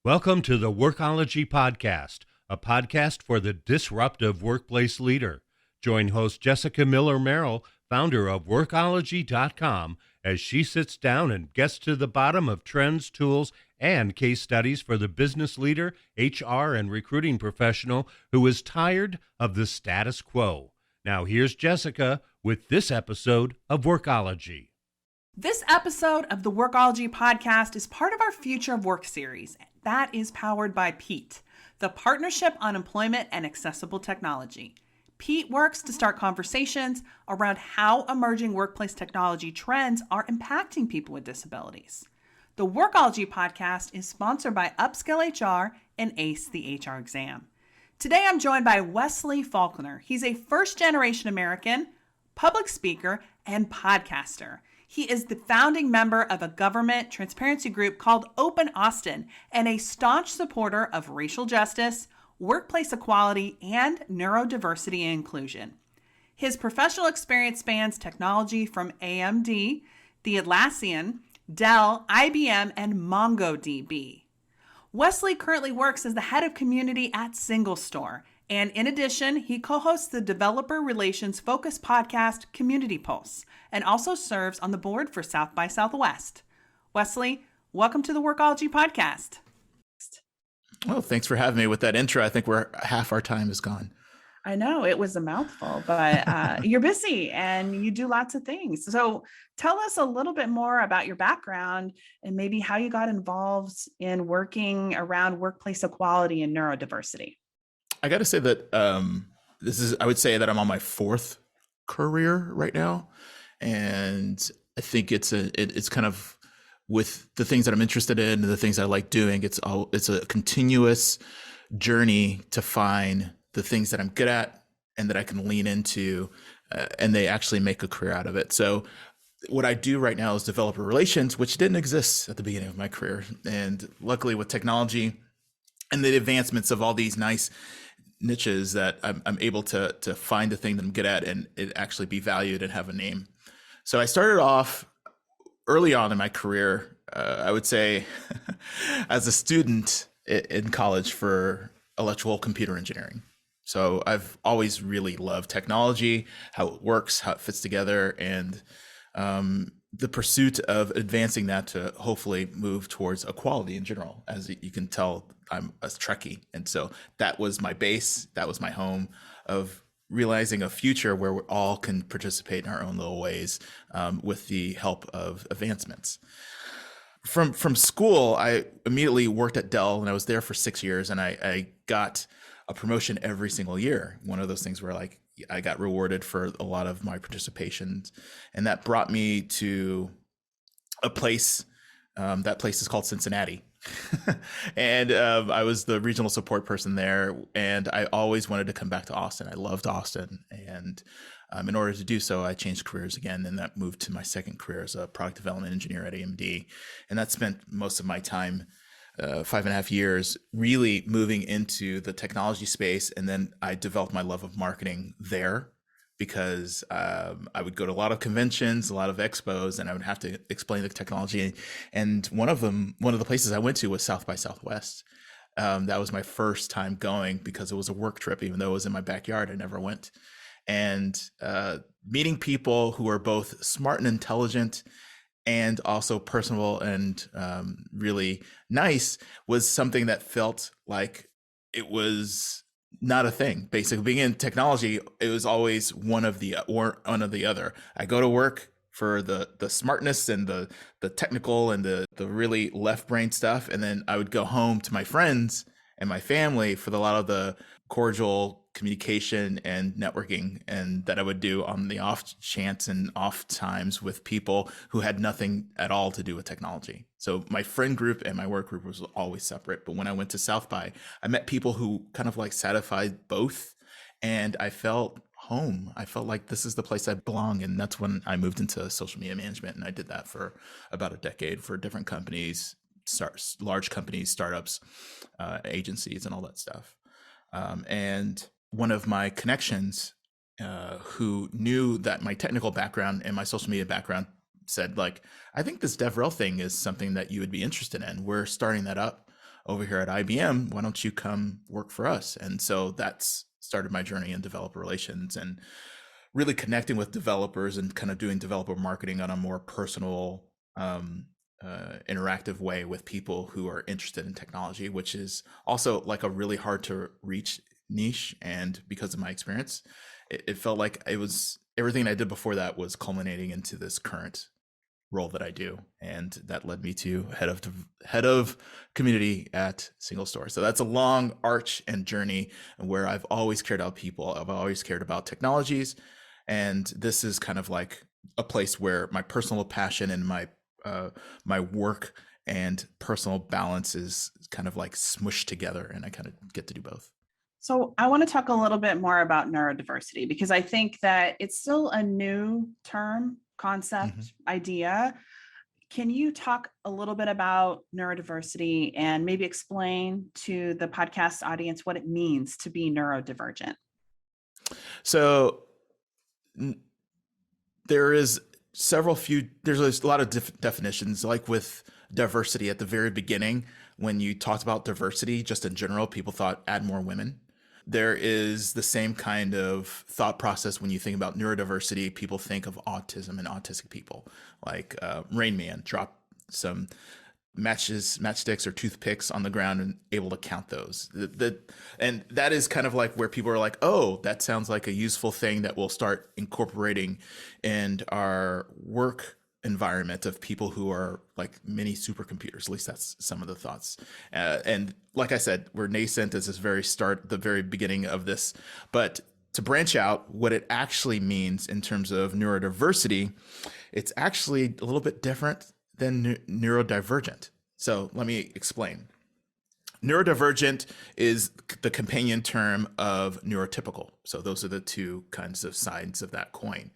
Welcome to the Workology Podcast, a podcast for the disruptive workplace leader. Join host Jessica Miller-Merrill, founder of Workology.com, as she sits down and gets to the bottom of trends, tools, and case studies for the business leader, HR, and recruiting professional who is tired of the status quo. Now here's Jessica with this episode of Workology. This episode of the Workology Podcast is part of our Future of Work series. That is powered by PEAT, the Partnership on Employment and Accessible Technology. PEAT works to start conversations around how emerging workplace technology trends are impacting people with disabilities. The Workology Podcast is sponsored by Upskill HR and ACE the HR exam. Today I'm joined by Wesley Faulkner. He's a first-generation American, public speaker, and podcaster. He is the founding member of a government transparency group called Open Austin and a staunch supporter of racial justice, workplace equality, and neurodiversity and inclusion. His professional experience spans technology from AMD, the Atlassian, Dell, IBM, and MongoDB. Wesley currently works as the head of community at SingleStore, and in addition, he co-hosts the developer relations focused podcast Community Pulse, and also serves on the board for South by Southwest. Wesley, welcome to the Workology Podcast. Well, thanks for having me with that intro. I think half our time is gone. I know it was a mouthful, but you're busy and you do lots of things. So tell us a little bit more about your background and maybe how you got involved in working around workplace equality and neurodiversity. I got to say that I would say that I'm on my fourth career right now. And I think it's kind of with the things that I'm interested in and the things I like doing, it's a continuous journey to find the things that I'm good at and that I can lean into, and they actually make a career out of it. So what I do right now is developer relations, which didn't exist at the beginning of my career. And luckily with technology and the advancements of all these nice niches that I'm able to find the thing that I'm good at and it actually be valued and have a name. So I started off early on in my career, I would say as a student in college for electrical computer engineering. So I've always really loved technology, how it works, how it fits together, and the pursuit of advancing that to hopefully move towards equality in general. As you can tell, I'm a Trekkie. And so that was my base, that was my home of realizing a future where we all can participate in our own little ways with the help of advancements. From school, I immediately worked at Dell and I was there for 6 years and I got a promotion every single year. One of those things where like I got rewarded for a lot of my participations, and that brought me to a place. That place is called Cincinnati. And I was the regional support person there, and I always wanted to come back to Austin. I loved Austin, and in order to do so, I changed careers again, and that moved to my second career as a product development engineer at AMD. And that spent most of my time, 5.5 years, really moving into the technology space. And then I developed my love of marketing there because I would go to a lot of conventions, a lot of expos, and I would have to explain the technology. And one of the places I went to was South by Southwest. That was my first time going because it was a work trip, even though it was in my backyard, I never went. And meeting people who are both smart and intelligent and also personable and really nice was something that felt like it was not a thing. Basically, being in technology, it was always one of the other. I go to work for the smartness and the technical and the really left brain stuff, and then I would go home to my friends and my family for a lot of the cordial communication and networking, and that I would do on the off chance and off times with people who had nothing at all to do with technology. So my friend group and my work group was always separate. But when I went to South by, I met people who kind of like satisfied both, and I felt home. I felt like this is the place I belong. And that's when I moved into social media management, and I did that for about a decade for different companies, large companies, startups, agencies, and all that stuff. And one of my connections who knew that my technical background and my social media background said, like, I think this DevRel thing is something that you would be interested in. We're starting that up over here at IBM. Why don't you come work for us? And so that's started my journey in developer relations and really connecting with developers and kind of doing developer marketing on a more personal, interactive way with people who are interested in technology, which is also like a really hard to reach niche. And because of my experience, it felt like it was everything I did before that was culminating into this current role that I do, and that led me to head of community at SingleStore. So that's a long arch and journey where I've always cared about people. I've always cared about technologies, and this is kind of like a place where my personal passion and my work and personal balance is kind of like smushed together, and I kind of get to do both. So I want to talk a little bit more about neurodiversity, because I think that it's still a new term, concept, idea. Can you talk a little bit about neurodiversity and maybe explain to the podcast audience what it means to be neurodivergent? So there's a lot of definitions, like with diversity at the very beginning. When you talked about diversity, just in general, people thought add more women. There is the same kind of thought process when you think about neurodiversity. People think of autism and autistic people, like Rain Man, drop some matchsticks or toothpicks on the ground and able to count those. And that is kind of like where people are like, oh, that sounds like a useful thing that we'll start incorporating in our work environment of people who are like mini supercomputers. At least that's some of the thoughts. And like I said, we're nascent as the very beginning of this. But to branch out, what it actually means in terms of neurodiversity, it's actually a little bit different than neurodivergent. So let me explain. Neurodivergent is the companion term of neurotypical. So those are the two kinds of sides of that coin.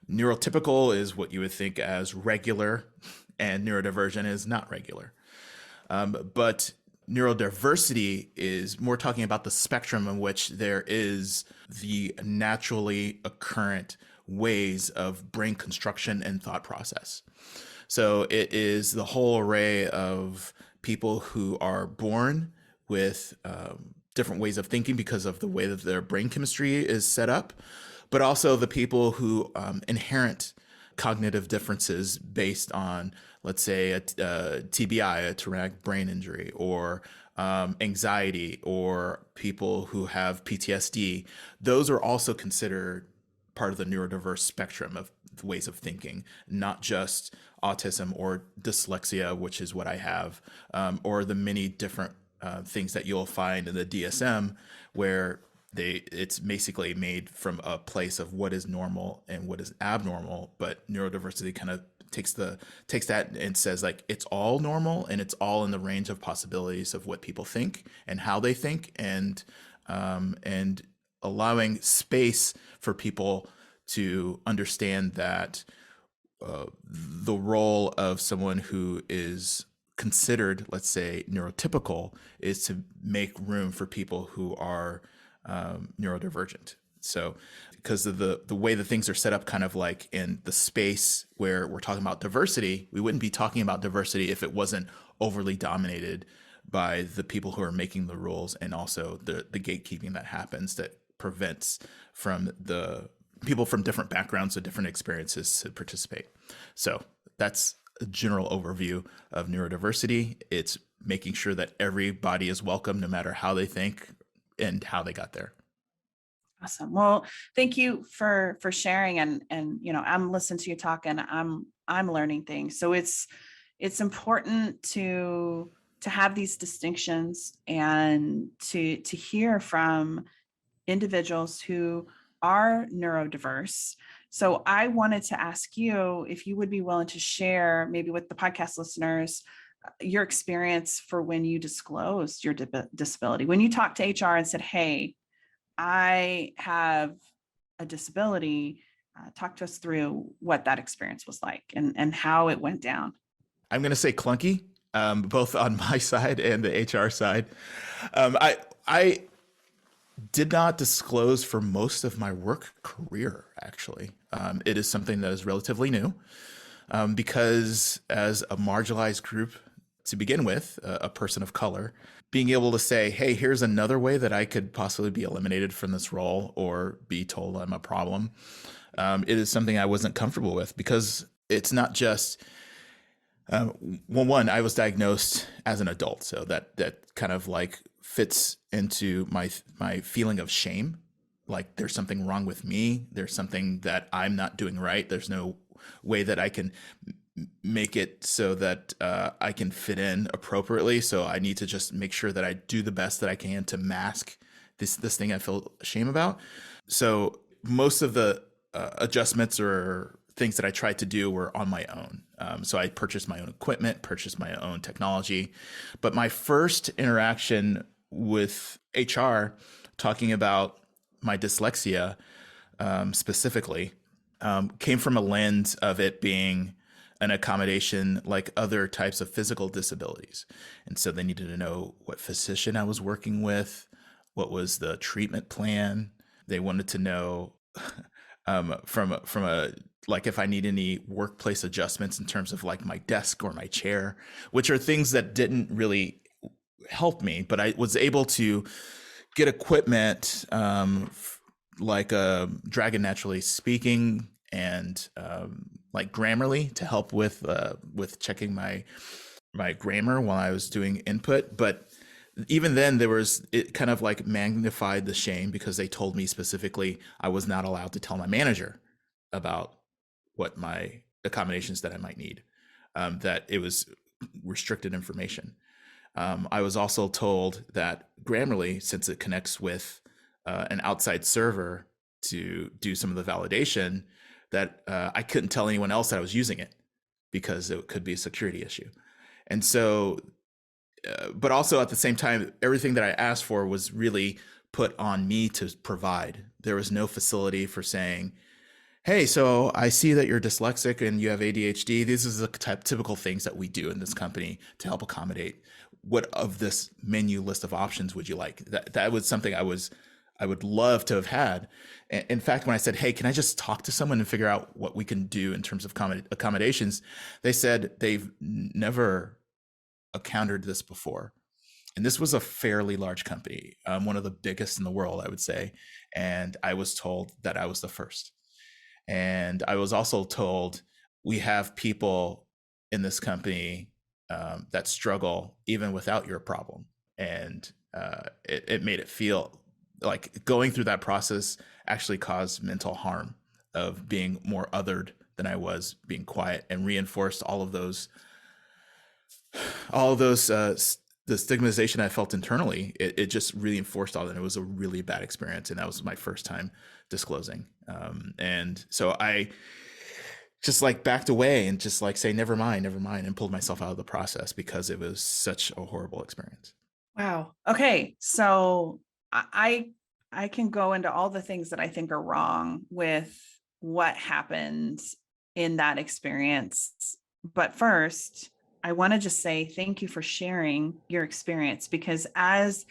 Neurotypical is what you would think as regular, and neurodivergent is not regular. But neurodiversity is more talking about the spectrum in which there is the naturally occurrent ways of brain construction and thought process. So it is the whole array of people who are born with different ways of thinking because of the way that their brain chemistry is set up, but also the people who inherent cognitive differences based on, let's say, a TBI, a traumatic brain injury, or anxiety, or people who have PTSD. Those are also considered part of the neurodiverse spectrum of ways of thinking, not just autism or dyslexia, which is what I have, or the many different things that you'll find in the DSM, where it's basically made from a place of what is normal and what is abnormal. But neurodiversity kind of takes that and says, like, it's all normal and it's all in the range of possibilities of what people think and how they think, and allowing space for people to understand that the role of someone who is considered, let's say, neurotypical, is to make room for people who are neurodivergent. So because of the way the things are set up, kind of like in the space where we're talking about diversity, we wouldn't be talking about diversity if it wasn't overly dominated by the people who are making the rules, and also the gatekeeping that happens that prevents from the people from different backgrounds or different experiences to participate. So that's a general overview of neurodiversity. It's making sure that everybody is welcome, no matter how they think and how they got there. Awesome. Well, thank you for sharing. And I'm listening to you talk, and I'm learning things. So it's important to have these distinctions and to hear from individuals who are neurodiverse. So I wanted to ask you if you would be willing to share, maybe with the podcast listeners, your experience for when you disclosed your disability, when you talked to HR and said, hey, I have a disability. Talk to us through what that experience was like and how it went down. I'm going to say clunky, both on my side and the HR side. I did not disclose for most of my work career, actually. It is something that is relatively new, because as a marginalized group, to begin with, a person of color, being able to say, hey, here's another way that I could possibly be eliminated from this role or be told I'm a problem. It is something I wasn't comfortable with, because it's not just, one, I was diagnosed as an adult. So that kind of like fits into my feeling of shame. Like there's something wrong with me. There's something that I'm not doing right. There's no way that I can make it so that I can fit in appropriately. So I need to just make sure that I do the best that I can to mask this thing I feel shame about. So most of the adjustments or things that I tried to do were on my own. So I purchased my own equipment, purchased my own technology. But my first interaction with HR, talking about my dyslexia specifically, came from a lens of it being an accommodation like other types of physical disabilities. And so they needed to know what physician I was working with, what was the treatment plan. They wanted to know from a like if I need any workplace adjustments in terms of like my desk or my chair, which are things that didn't really help me, but I was able to get equipment like Dragon Naturally Speaking and like Grammarly to help with checking my grammar while I was doing input. But even then, it kind of like magnified the shame, because they told me specifically I was not allowed to tell my manager about what my accommodations that I might need, that it was restricted information. I was also told that Grammarly, since it connects with an outside server to do some of the validation, that I couldn't tell anyone else that I was using it because it could be a security issue. And so, but also at the same time, everything that I asked for was really put on me to provide. There was no facility for saying, hey, so I see that you're dyslexic and you have ADHD. These are the typical things that we do in this company to help accommodate. What of this menu list of options would you like? That was something I would love to have had. In fact, when I said, hey, can I just talk to someone and figure out what we can do in terms of accommodations, they said they've never encountered this before. And this was a fairly large company, one of the biggest in the world, I would say. And I was told that I was the first. And I was also told we have people in this company that struggle even without your problem. And it made it feel like going through that process actually caused mental harm of being more othered than I was, being quiet, and reinforced all of those the stigmatization I felt internally. It just reinforced all that. It was a really bad experience. And that was my first time disclosing. And so I just like backed away and just like say, never mind, and pulled myself out of the process because it was such a horrible experience. Wow. Okay. So I can go into all the things that I think are wrong with what happened in that experience. But first, I want to just say thank you for sharing your experience, because as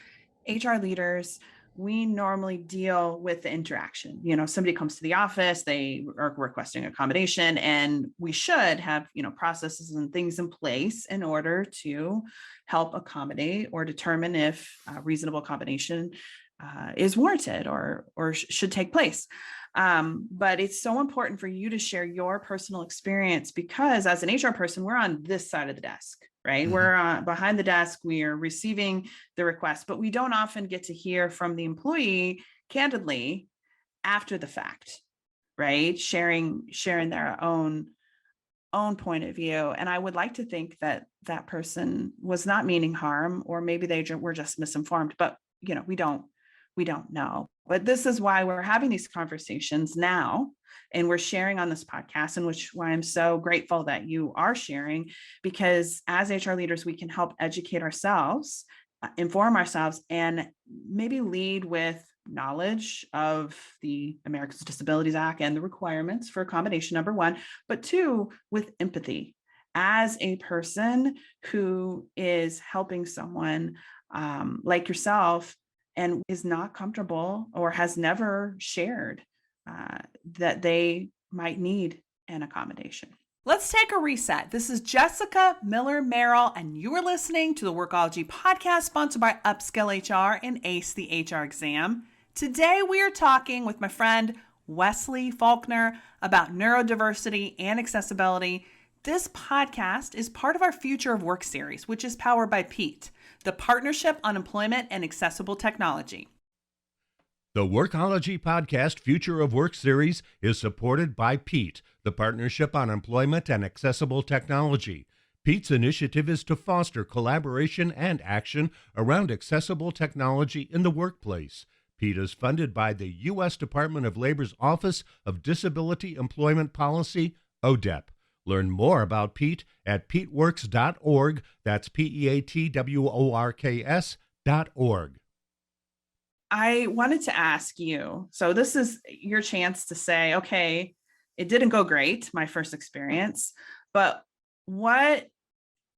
HR leaders, we normally deal with the interaction. Somebody comes to the office, they are requesting accommodation, and we should have, processes and things in place in order to help accommodate or determine if a reasonable accommodation is warranted or should take place. But it's so important for you to share your personal experience, because as an HR person, we're on this side of the desk, right? Mm-hmm. We're behind the desk, we are receiving the request, but we don't often get to hear from the employee candidly after the fact, right? Sharing their own point of view. And I would like to think that that person was not meaning harm, or maybe they were just misinformed, but we don't know. But this is why we're having these conversations now, and we're sharing on this podcast, and why I'm so grateful that you are sharing, because as HR leaders, we can help educate ourselves, inform ourselves, and maybe lead with knowledge of the Americans with Disabilities Act and the requirements for accommodation, number one, but two, with empathy. As a person who is helping someone like yourself, and is not comfortable or has never shared that they might need an accommodation. Let's take a reset. This is Jessica Miller Merrill, and you are listening to the Workology podcast sponsored by Upskill HR and Ace the HR Exam. Today, we are talking with my friend Wesley Faulkner about neurodiversity and accessibility. This podcast is part of our Future of Work series, which is powered by PEAT, the Partnership on Employment and Accessible Technology. The Workology Podcast Future of Work series is supported by PEAT, the Partnership on Employment and Accessible Technology. PEAT's initiative is to foster collaboration and action around accessible technology in the workplace. PEAT is funded by the U.S. Department of Labor's Office of Disability Employment Policy, ODEP. Learn more about PEAT at peatworks.org. That's peatworks.org. I wanted to ask you, so this is your chance to say, okay, it didn't go great, my first experience, but what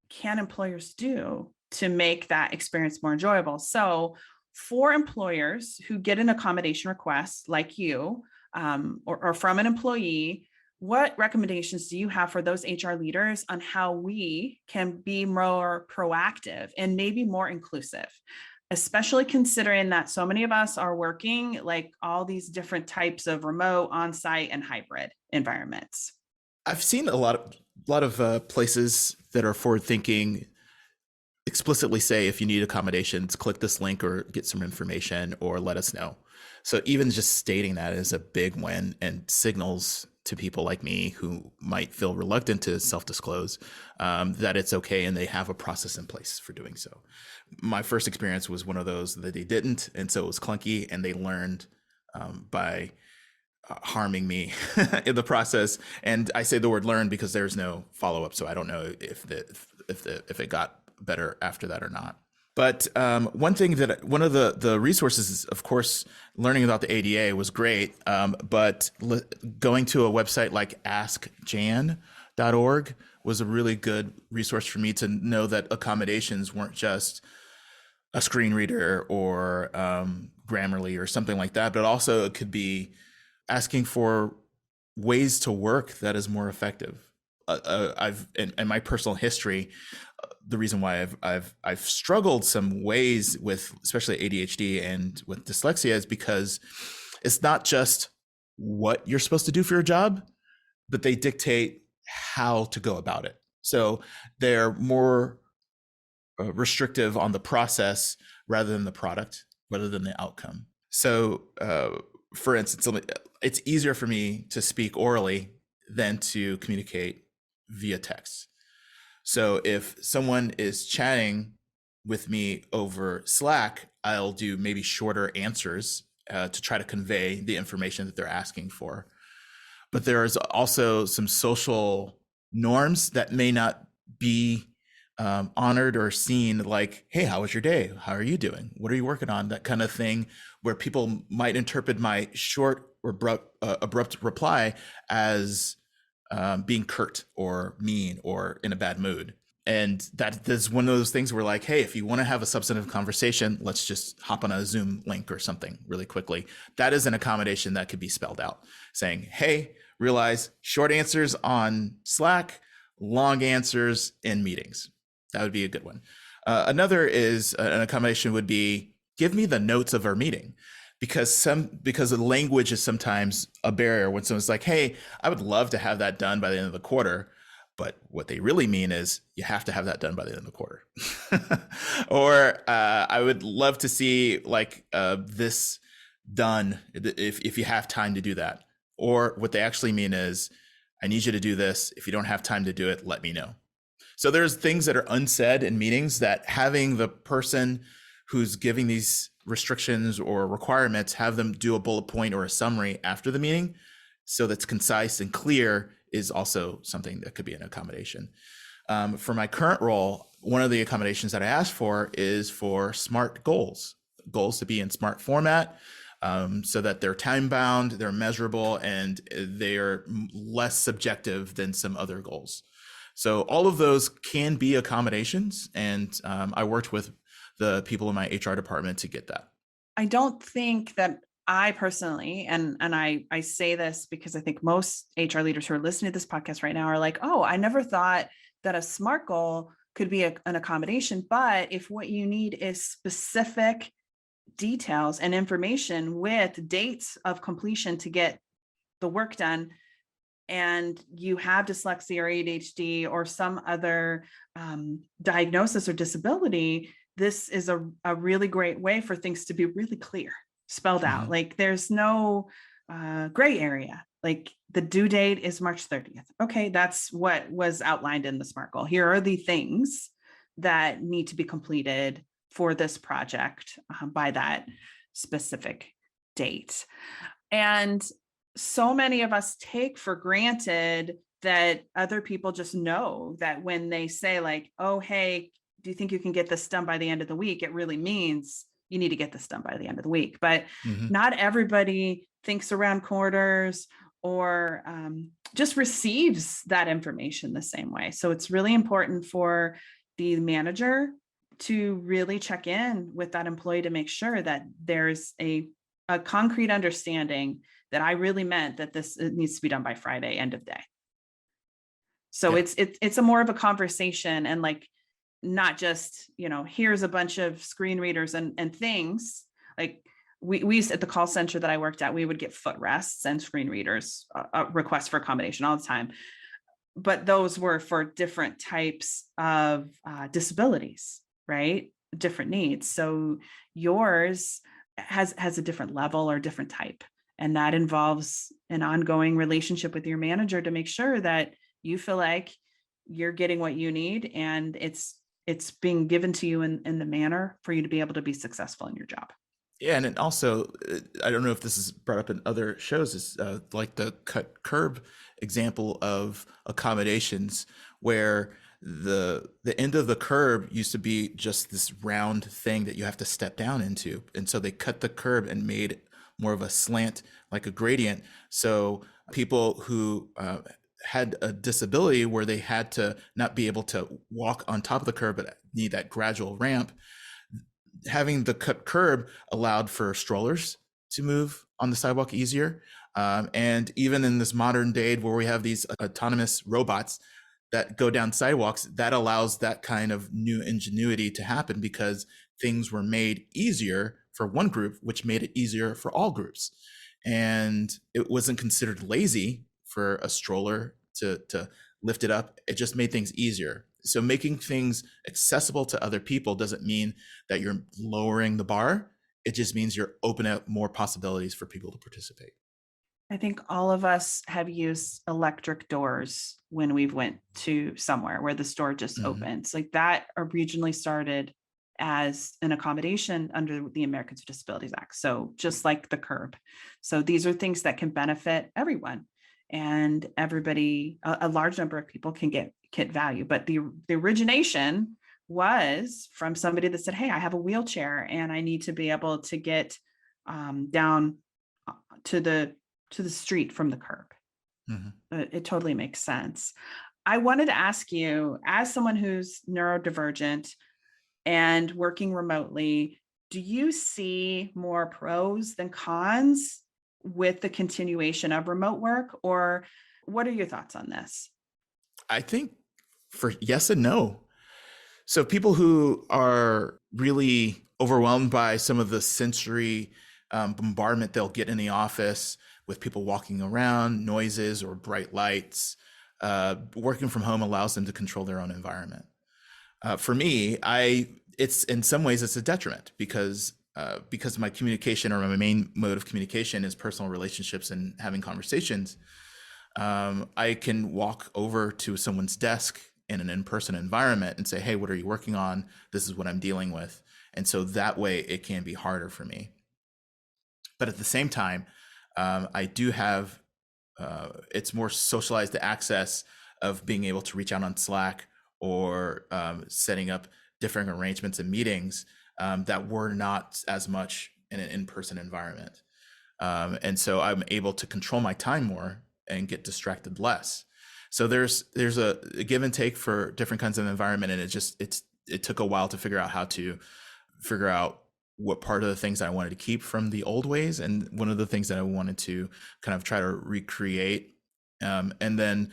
can employers do to make that experience more enjoyable? So for employers who get an accommodation request like you or from an employee, what recommendations do you have for those HR leaders on how we can be more proactive and maybe more inclusive? Especially considering that so many of us are working like all these different types of remote, on-site, and hybrid environments. I've seen a lot of places that are forward-thinking explicitly say, if you need accommodations, click this link or get some information or let us know. So even just stating that is a big win and signals to people like me who might feel reluctant to self-disclose that it's okay and they have a process in place for doing so. My first experience was one of those that they didn't, and so it was clunky, and they learned by harming me in the process. And I say the word learn because there's no follow-up, so I don't know if it got better after that or not. But one of the resources is, of course, learning about the ADA was great, but going to a website like askjan.org was a really good resource for me to know that accommodations weren't just a screen reader or Grammarly or something like that, but also it could be asking for ways to work that is more effective. I've in my personal history, the reason why I've struggled some ways with especially ADHD and with dyslexia is because it's not just what you're supposed to do for your job, but they dictate how to go about it. So they're more restrictive on the process rather than the product, rather than the outcome. So for instance, it's easier for me to speak orally than to communicate via text. So if someone is chatting with me over Slack, I'll do maybe shorter answers to try to convey the information that they're asking for. But there is also some social norms that may not be honored or seen, like, hey, how was your day? How are you doing? What are you working on? That kind of thing, where people might interpret my short or abrupt reply as being curt or mean or in a bad mood. And that's one of those things where, like, hey, if you want to have a substantive conversation, let's just hop on a Zoom link or something really quickly. That is an accommodation that could be spelled out, saying, hey, realize short answers on Slack, long answers in meetings. That would be a good one. Another is an accommodation would be, give me the notes of our meeting. Because the language is sometimes a barrier when someone's like, hey, I would love to have that done by the end of the quarter. But what they really mean is you have to have that done by the end of the quarter. Or I would love to see this done if you have time to do that. Or what they actually mean is, I need you to do this. If you don't have time to do it, let me know. So there's things that are unsaid in meetings that having the person who's giving these restrictions or requirements, have them do a bullet point or a summary after the meeting so that's concise and clear, is also something that could be an accommodation. For my current role, one of the accommodations that I asked for is for SMART goals to be in SMART format, so that they're time bound, they're measurable, and they're less subjective than some other goals. So all of those can be accommodations, and I worked with the people in my HR department to get that. I don't think that I personally, and I say this because I think most HR leaders who are listening to this podcast right now are like, oh, I never thought that a SMART goal could be an accommodation. But if what you need is specific details and information with dates of completion to get the work done, and you have dyslexia or ADHD or some other diagnosis or disability, this is a really great way for things to be really clear, spelled out. Like there's no gray area. Like the due date is March 30th. Okay, that's what was outlined in the SMART goal. Here are the things that need to be completed for this project by that specific date. And so many of us take for granted that other people just know that when they say like, oh, hey, do you think you can get this done by the end of the week? It really means you need to get this done by the end of the week. But not everybody thinks around quarters or just receives that information the same way. So it's really important for the manager to really check in with that employee to make sure that there's a concrete understanding that I really meant that it needs to be done by Friday, end of day. So it's a more of a conversation, and like not just, here's a bunch of screen readers and things. Like we used at the call center that I worked at, we would get footrests and screen readers requests for accommodation all the time. But those were for different types of disabilities, right? Different needs. So yours has a different level or different type. And that involves an ongoing relationship with your manager to make sure that you feel like you're getting what you need and it's being given to you in the manner for you to be able to be successful in your job. Yeah, and it also, I don't know if this is brought up in other shows, is like the cut curb example of accommodations, where the end of the curb used to be just this round thing that you have to step down into. And so they cut the curb and made more of a slant, like a gradient. So people who had a disability where they had to not be able to walk on top of the curb, but need that gradual ramp, having the cut curb allowed for strollers to move on the sidewalk easier. And even in this modern day where we have these autonomous robots that go down sidewalks, that allows that kind of new ingenuity to happen because things were made easier for one group, which made it easier for all groups. And it wasn't considered lazy for a stroller to lift it up. It just made things easier. So making things accessible to other people doesn't mean that you're lowering the bar. It just means you're opening up more possibilities for people to participate. I think all of us have used electric doors when we went to somewhere where the store just opens. Like that originally started as an accommodation under the Americans with Disabilities Act. So just like the curb. So these are things that can benefit everyone, and everybody, a large number of people can get value. But the origination was from somebody that said, hey, I have a wheelchair and I need to be able to get down to the street from the curb. It totally makes sense. I wanted to ask you, as someone who's neurodivergent and working remotely, do you see more pros than cons with the continuation of remote work, or what are your thoughts on this? I think for yes and no. So people who are really overwhelmed by some of the sensory bombardment they'll get in the office with people walking around, noises or bright lights, working from home allows them to control their own environment. For me, it's in some ways it's a detriment because my communication, or my main mode of communication, is personal relationships and having conversations. I can walk over to someone's desk in an in-person environment and say, hey, what are you working on? This is what I'm dealing with. And so that way it can be harder for me. But at the same time, I do have, it's more socialized access of being able to reach out on Slack or setting up different arrangements and meetings that were not as much in an in-person environment. And so I'm able to control my time more and get distracted less. So there's a give and take for different kinds of environment. And it took a while to figure out how to figure out what part of the things I wanted to keep from the old ways, and one of the things that I wanted to kind of try to recreate. And then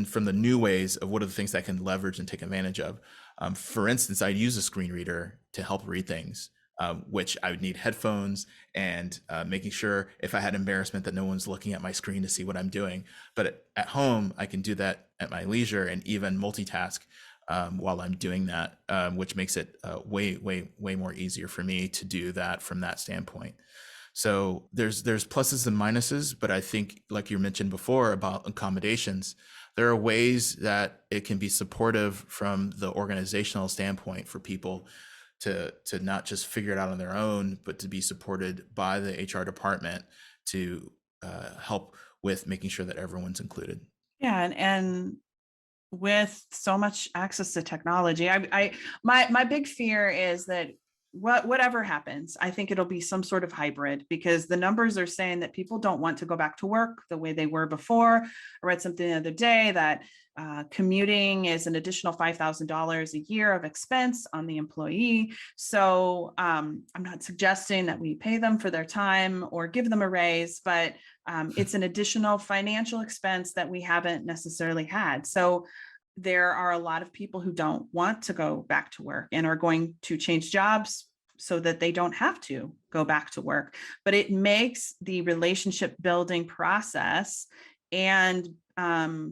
from the new ways of what are the things that I can leverage and take advantage of. For instance, I'd use a screen reader to help read things, which I would need headphones and making sure if I had embarrassment that no one's looking at my screen to see what I'm doing. But at home, I can do that at my leisure and even multitask while I'm doing that, which makes it way more easier for me to do that from that standpoint. So there's pluses and minuses, but I think, like you mentioned before about accommodations, there are ways that it can be supportive from the organizational standpoint for people to not just figure it out on their own, but to be supported by the HR department to help with making sure that everyone's included. Yeah, and with so much access to technology, my big fear is that whatever happens, I think it'll be some sort of hybrid, because the numbers are saying that people don't want to go back to work the way they were before. I read something the other day that commuting is an additional $5,000 a year of expense on the employee. So I'm not suggesting that we pay them for their time or give them a raise, but it's an additional financial expense that we haven't necessarily had. So there are a lot of people who don't want to go back to work and are going to change jobs so that they don't have to go back to work. But it makes the relationship building process and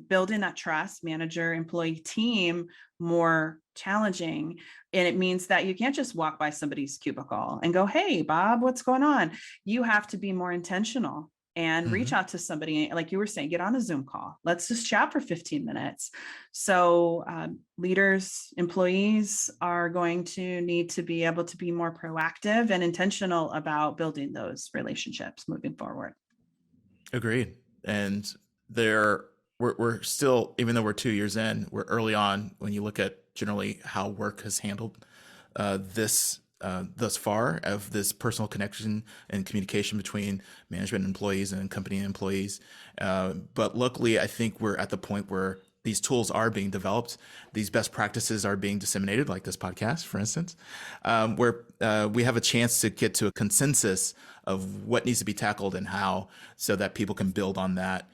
building that trust, manager, employee team, more challenging. And it means that you can't just walk by somebody's cubicle and go, "Hey, Bob, what's going on?" You have to be more intentional and reach out to somebody, like you were saying, get on a Zoom call. Let's just chat for 15 minutes. So leaders, employees are going to need to be able to be more proactive and intentional about building those relationships moving forward. Agreed. And we're still, even though we're 2 years in, we're early on when you look at generally how work has handled this thus far, of this personal connection and communication between management employees and company employees. But luckily, I think we're at the point where these tools are being developed. These best practices are being disseminated, like this podcast, for instance, where we have a chance to get to a consensus of what needs to be tackled and how, so that people can build on that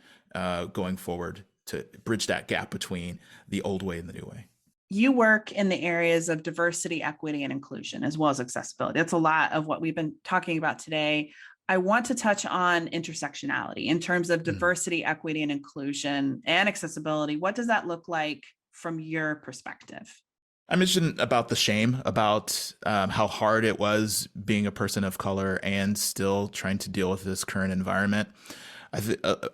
going forward to bridge that gap between the old way and the new way. You work in the areas of diversity, equity, and inclusion, as well as accessibility. That's a lot of what we've been talking about today. I want to touch on intersectionality in terms of diversity, equity, and inclusion and accessibility. What does that look like from your perspective? I mentioned about the shame, about how hard it was being a person of color and still trying to deal with this current environment.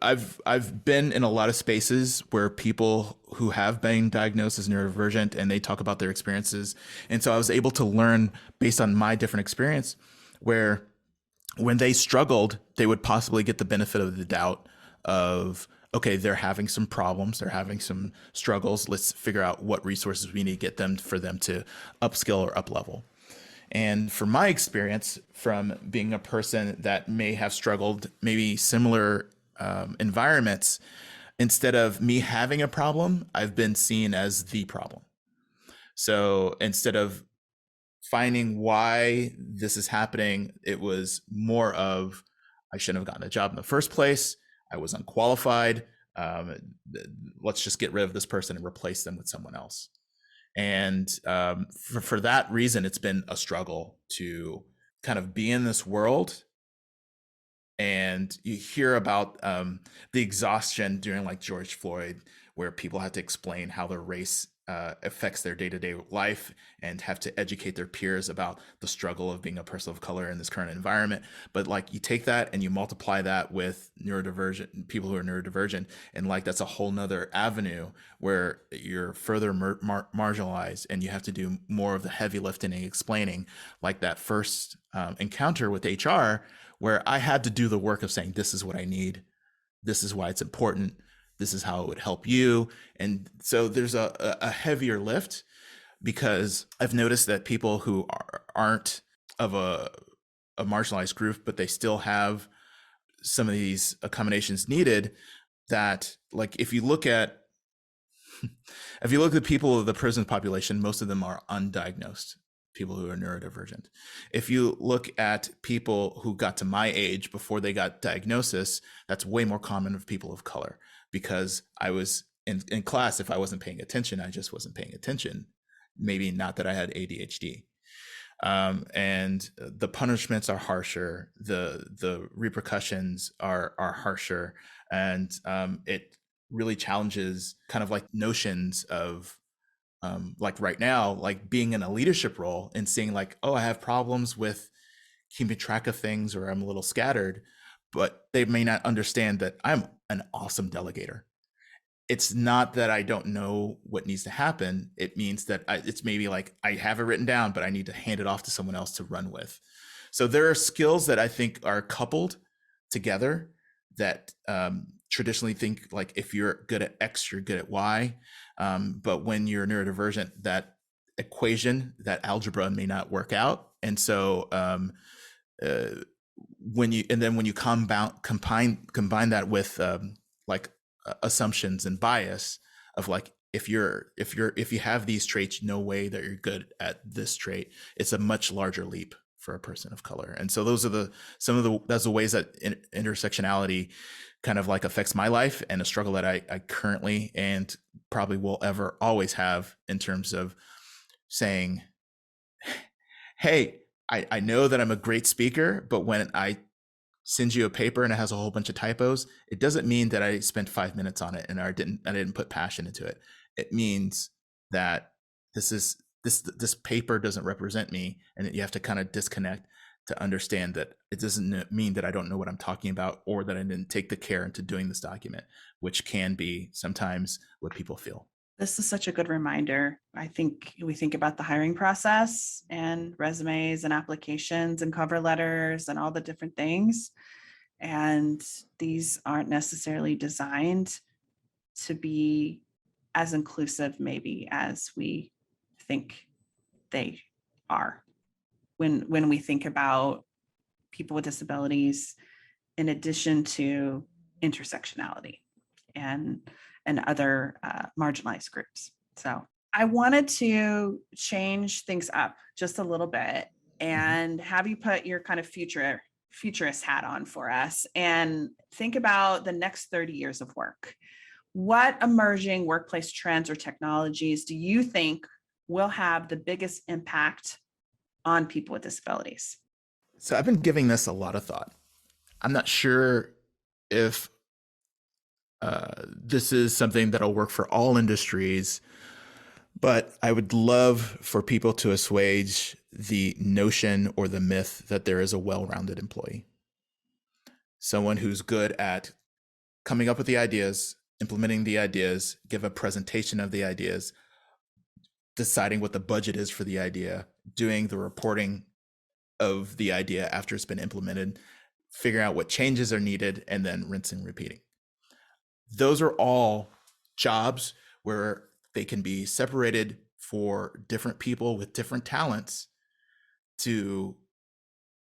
I've been in a lot of spaces where people who have been diagnosed as neurodivergent, and they talk about their experiences. And so I was able to learn based on my different experience, where when they struggled, they would possibly get the benefit of the doubt of, okay, they're having some problems, they're having some struggles. Let's figure out what resources we need to get them for them to upskill or up-level. And from my experience, from being a person that may have struggled, maybe similar environments, instead of me having a problem, I've been seen as the problem. So instead of finding why this is happening, it was more of, I shouldn't have gotten a job in the first place. I was unqualified. Let's just get rid of this person and replace them with someone else. And for that reason, it's been a struggle to kind of be in this world. And you hear about the exhaustion during like George Floyd, where people had to explain how their race affects their day-to-day life and have to educate their peers about the struggle of being a person of color in this current environment. But like, you take that and you multiply that with neurodivergent people who are neurodivergent, and like, that's a whole nother avenue where you're further marginalized, and you have to do more of the heavy lifting and explaining, like that first encounter with HR, where I had to do the work of saying, this is what I need, this is why it's important, this is how it would help you. And so there's a heavier lift, because I've noticed that people who aren't of a marginalized group, but they still have some of these accommodations needed, that like, if you look at people of the prison population, most of them are undiagnosed. people who are neurodivergent. If you look at people who got to my age before they got diagnosis, that's way more common of people of color, because I was in class. If I wasn't paying attention, I just wasn't paying attention. Maybe not that I had ADHD. And the punishments are harsher. The repercussions are harsher. And it really challenges kind of like notions of like right now, like being in a leadership role and seeing like, oh, I have problems with keeping track of things, or I'm a little scattered, but they may not understand that I'm an awesome delegator. It's not that I don't know what needs to happen. It means that it's maybe like I have it written down, but I need to hand it off to someone else to run with. So there are skills that I think are coupled together that traditionally think like if you're good at X, you're good at Y. But when you're neurodivergent, that equation, that algebra may not work out. And so when you combine that with like assumptions and bias of like, if you have these traits, no way that you're good at this trait, it's a much larger leap for a person of color. And so those are that's the ways that intersectionality kind of like affects my life, and a struggle that I currently and probably will ever always have, in terms of saying, hey, I know that I'm a great speaker, but when I send you a paper and it has a whole bunch of typos, it doesn't mean that I spent 5 minutes on it and I didn't put passion into it. It means that this paper doesn't represent me, and you have to kind of disconnect to understand that it doesn't mean that I don't know what I'm talking about, or that I didn't take the care into doing this document, which can be sometimes what people feel. This is such a good reminder. I think we think about the hiring process and resumes and applications and cover letters and all the different things. And these aren't necessarily designed to be as inclusive maybe as we think they are. When we think about people with disabilities, in addition to intersectionality and other marginalized groups. So I wanted to change things up just a little bit and have you put your kind of futurist hat on for us and think about the next 30 years of work. What emerging workplace trends or technologies do you think will have the biggest impact on people with disabilities? So I've been giving this a lot of thought. I'm not sure if this is something that'll work for all industries, but I would love for people to assuage the notion or the myth that there is a well-rounded employee. Someone who's good at coming up with the ideas, implementing the ideas, give a presentation of the ideas, deciding what the budget is for the idea, doing the reporting of the idea after it's been implemented, figuring out what changes are needed, and then rinsing and repeating. Those are all jobs where they can be separated for different people with different talents to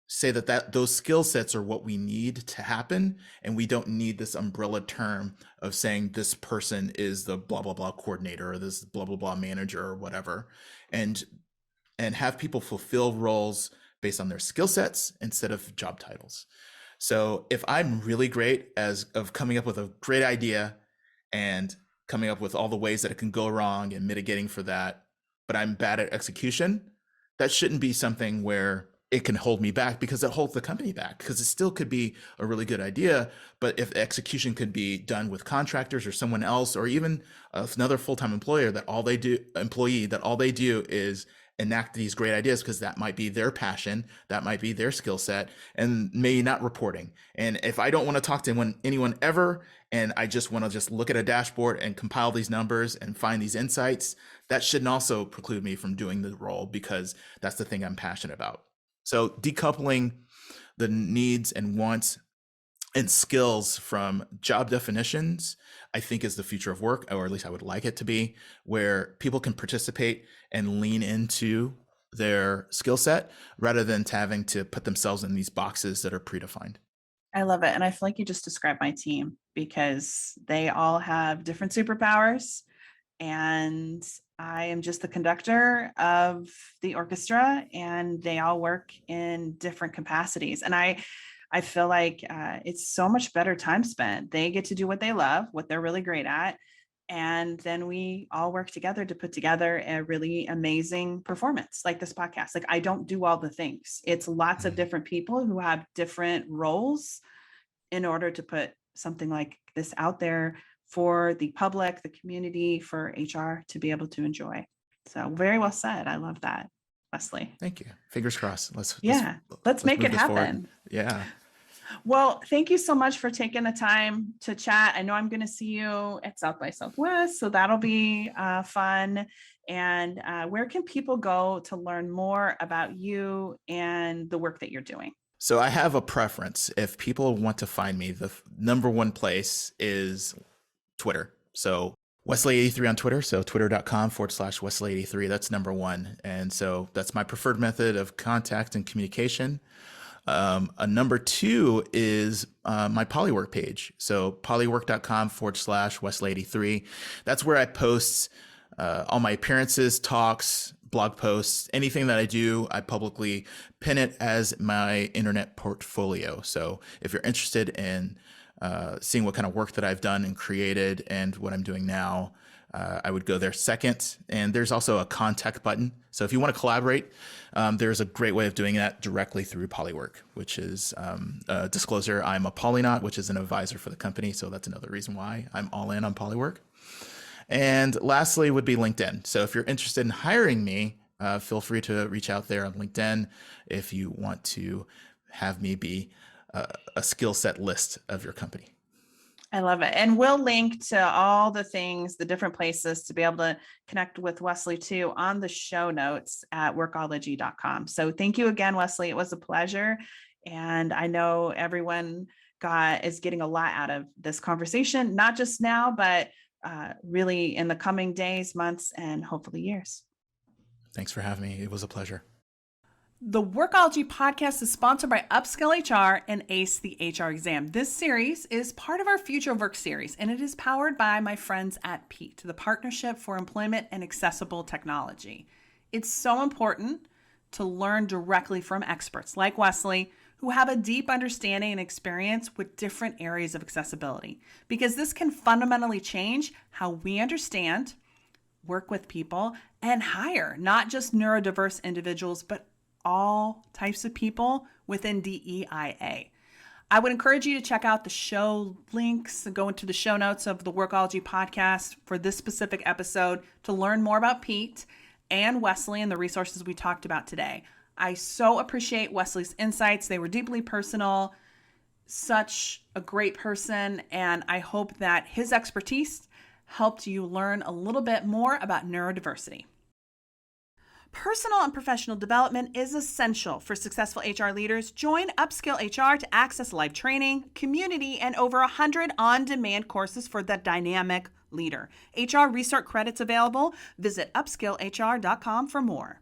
say that those skill sets are what we need to happen. And we don't need this umbrella term of saying this person is the blah, blah, blah coordinator, or this blah, blah, blah manager, or whatever. And have people fulfill roles based on their skill sets instead of job titles. So if I'm really great of coming up with a great idea and coming up with all the ways that it can go wrong and mitigating for that, but I'm bad at execution, that shouldn't be something where it can hold me back, because it holds the company back, because it still could be a really good idea. But if execution could be done with contractors or someone else, or even another full-time employee that all they do is enact these great ideas, because that might be their passion, that might be their skill set, and maybe not reporting. And if I don't want to talk to anyone ever, and I just want to look at a dashboard and compile these numbers and find these insights, that shouldn't also preclude me from doing the role, because that's the thing I'm passionate about. So decoupling the needs and wants and skills from job definitions, I think, is the future of work, or at least I would like it to be, where people can participate and lean into their skill set rather than having to put themselves in these boxes that are predefined. I love it. And I feel like you just described my team, because they all have different superpowers, and I am just the conductor of the orchestra, and they all work in different capacities. And I feel like it's so much better time spent. They get to do what they love, what they're really great at. And then we all work together to put together a really amazing performance like this podcast. Like, I don't do all the things. It's lots of different people who have different roles in order to put something like this out there for the public, the community, for HR to be able to enjoy. So very well said. I love that, Wesley. Thank you. Fingers crossed. Let's make it move this happen. forward. Yeah. Well, thank you so much for taking the time to chat. I know I'm going to see you at South by Southwest, so that'll be fun. And where can people go to learn more about you and the work that you're doing? So I have a preference. If people want to find me, the number one place is Twitter. So Wesley83 on Twitter. So twitter.com/Wesley83. That's number one. And so that's my preferred method of contact and communication. A number two is my Polywork page. So polywork.com/Wesley83. That's where I post all my appearances, talks, blog posts, anything that I do, I publicly pin it as my internet portfolio. So if you're interested in seeing what kind of work that I've done and created and what I'm doing now, I would go there second. And there's also a contact button. So if you want to collaborate, there's a great way of doing that directly through Polywork, which is a disclosure. I'm a Polynaut, which is an advisor for the company. So that's another reason why I'm all in on Polywork. And lastly would be LinkedIn. So if you're interested in hiring me, feel free to reach out there on LinkedIn if you want to have me be a skill set list of your company. I love it. And we'll link to all the things, the different places to be able to connect with Wesley too on the show notes at workology.com. So thank you again, Wesley. It was a pleasure. And I know everyone is getting a lot out of this conversation, not just now, but really in the coming days, months, and hopefully years. Thanks for having me. It was a pleasure. The Workology podcast is sponsored by Upskill HR and Ace the HR Exam. This series is part of our Future of Work series, and it is powered by my friends at PEAT, the Partnership for Employment and Accessible Technology. It's so important to learn directly from experts like Wesley, who have a deep understanding and experience with different areas of accessibility, because this can fundamentally change how we understand, work with people, and hire not just neurodiverse individuals, but all types of people within DEIA. I would encourage you to check out the show links and go into the show notes of the Workology podcast for this specific episode to learn more about Pete and Wesley and the resources we talked about today. I so appreciate Wesley's insights. They were deeply personal, such a great person, and I hope that his expertise helped you learn a little bit more about neurodiversity. Personal and professional development is essential for successful HR leaders. Join Upskill HR to access live training, community, and over 100 on-demand courses for the dynamic leader. HR Research credits available. Visit upskillhr.com for more.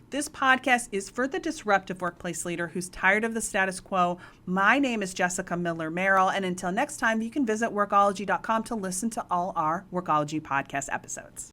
This podcast is for the disruptive workplace leader who's tired of the status quo. My name is Jessica Miller-Merrill, and until next time, you can visit workology.com to listen to all our Workology podcast episodes.